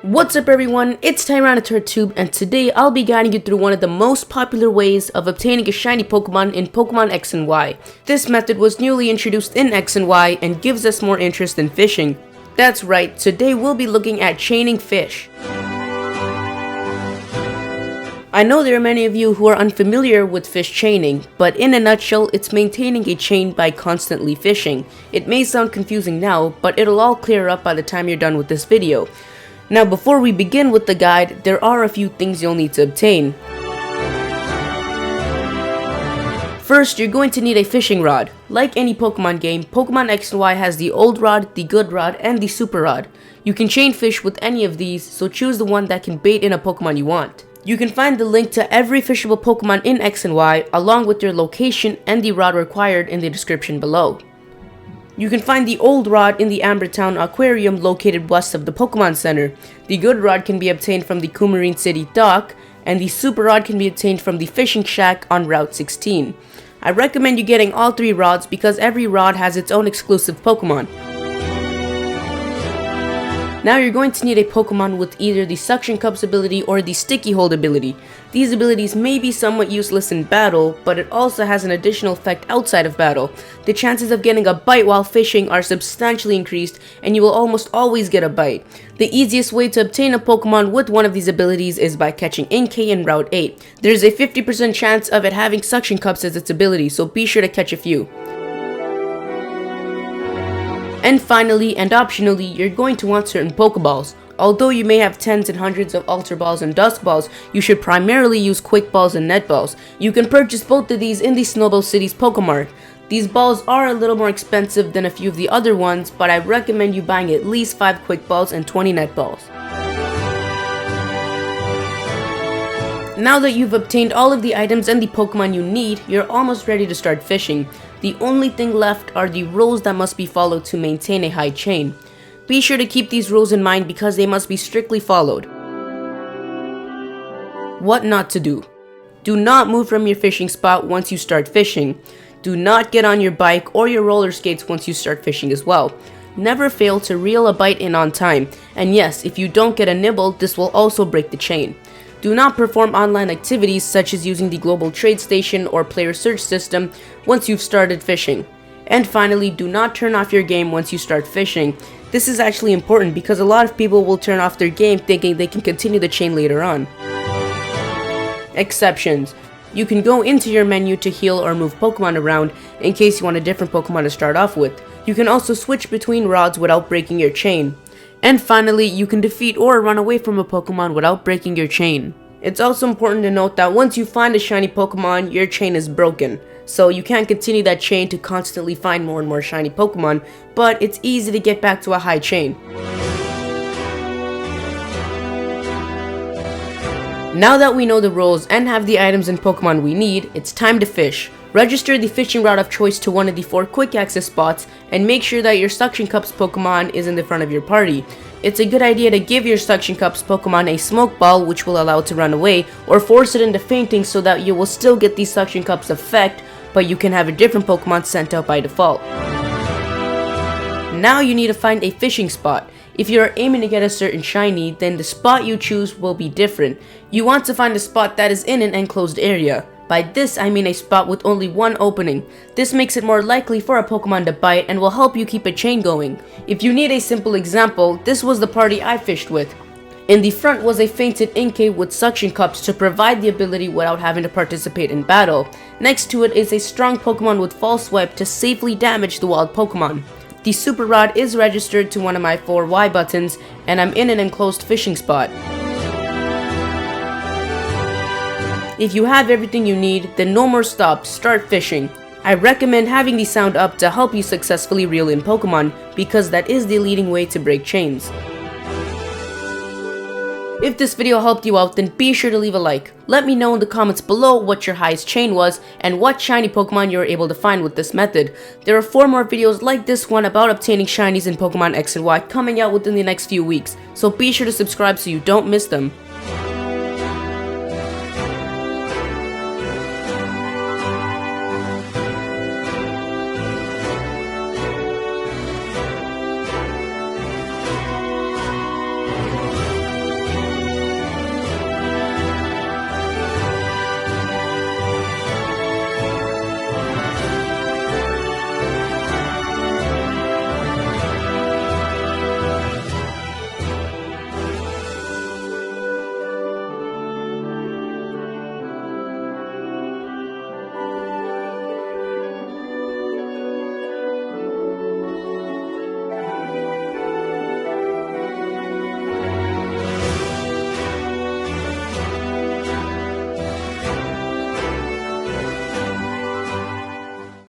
What's up everyone, it's Tyranitartube and today I'll be guiding you through one of the most popular ways of obtaining a shiny Pokemon in Pokemon X and Y. This method was newly introduced in X and Y and gives us more interest in fishing. That's right, today we'll be looking at chaining fish. I know there are many of you who are unfamiliar with fish chaining, but in a nutshell, it's maintaining a chain by constantly fishing. It may sound confusing now, but it'll all clear up by the time you're done with this video. Now before we begin with the guide, there are a few things you'll need to obtain. First, you're going to need a fishing rod. Like any Pokemon game, Pokemon X and Y has the old rod, the good rod, and the super rod. You can chain fish with any of these, so choose the one that can bait in a Pokemon you want. You can find the link to every fishable Pokemon in X and Y, along with their location and the rod required in the description below. You can find the old rod in the Ambertown Aquarium located west of the Pokemon Center. The good rod can be obtained from the Coumarine City dock, and the super rod can be obtained from the fishing shack on Route 16. I recommend you getting all three rods because every rod has its own exclusive Pokemon. Now you're going to need a Pokemon with either the Suction Cups ability or the Sticky Hold ability. These abilities may be somewhat useless in battle, but it also has an additional effect outside of battle. The chances of getting a bite while fishing are substantially increased, and you will almost always get a bite. The easiest way to obtain a Pokemon with one of these abilities is by catching Inkay in Route 8. There's a 50% chance of it having Suction Cups as its ability, so be sure to catch a few. And finally, and optionally, you're going to want certain Pokeballs. Although you may have tens and hundreds of Ultra Balls and Dusk Balls, you should primarily use Quick Balls and Net Balls. You can purchase both of these in the Snowball City's Pokemart. These balls are a little more expensive than a few of the other ones, but I recommend you buying at least 5 Quick Balls and 20 Net Balls. Now that you've obtained all of the items and the Pokemon you need, you're almost ready to start fishing. The only thing left are the rules that must be followed to maintain a high chain. Be sure to keep these rules in mind because they must be strictly followed. What not to do. Do not move from your fishing spot once you start fishing. Do not get on your bike or your roller skates once you start fishing as well. Never fail to reel a bite in on time. And yes, if you don't get a nibble, this will also break the chain. Do not perform online activities such as using the global trade station or player search system once you've started fishing. And finally, do not turn off your game once you start fishing. This is actually important because a lot of people will turn off their game thinking they can continue the chain later on. Exceptions. You can go into your menu to heal or move Pokemon around in case you want a different Pokemon to start off with. You can also switch between rods without breaking your chain. And finally, you can defeat or run away from a Pokemon without breaking your chain. It's also important to note that once you find a shiny Pokemon, your chain is broken. So you can't continue that chain to constantly find more and more shiny Pokemon, but it's easy to get back to a high chain. Now that we know the rules and have the items and Pokemon we need, it's time to fish. Register the fishing rod of choice to one of the 4 quick access spots and make sure that your Suction Cups Pokemon is in the front of your party. It's a good idea to give your Suction Cups Pokemon a Smoke Ball which will allow it to run away, or force it into fainting so that you will still get the Suction Cups effect, but you can have a different Pokemon sent out by default. Now you need to find a fishing spot. If you are aiming to get a certain shiny, then the spot you choose will be different. You want to find a spot that is in an enclosed area. By this I mean a spot with only one opening. This makes it more likely for a Pokemon to bite and will help you keep a chain going. If you need a simple example, this was the party I fished with. In the front was a fainted Inkay with Suction Cups to provide the ability without having to participate in battle. Next to it is a strong Pokemon with False Swipe to safely damage the wild Pokemon. The Super Rod is registered to one of my 4 Y buttons, and I'm in an enclosed fishing spot. If you have everything you need, then no more stops, start fishing. I recommend having the sound up to help you successfully reel in Pokemon, because that is the leading way to break chains. If this video helped you out, then be sure to leave a like. Let me know in the comments below what your highest chain was and what shiny Pokemon you were able to find with this method. There are 4 more videos like this one about obtaining shinies in Pokemon X and Y coming out within the next few weeks, so be sure to subscribe so you don't miss them.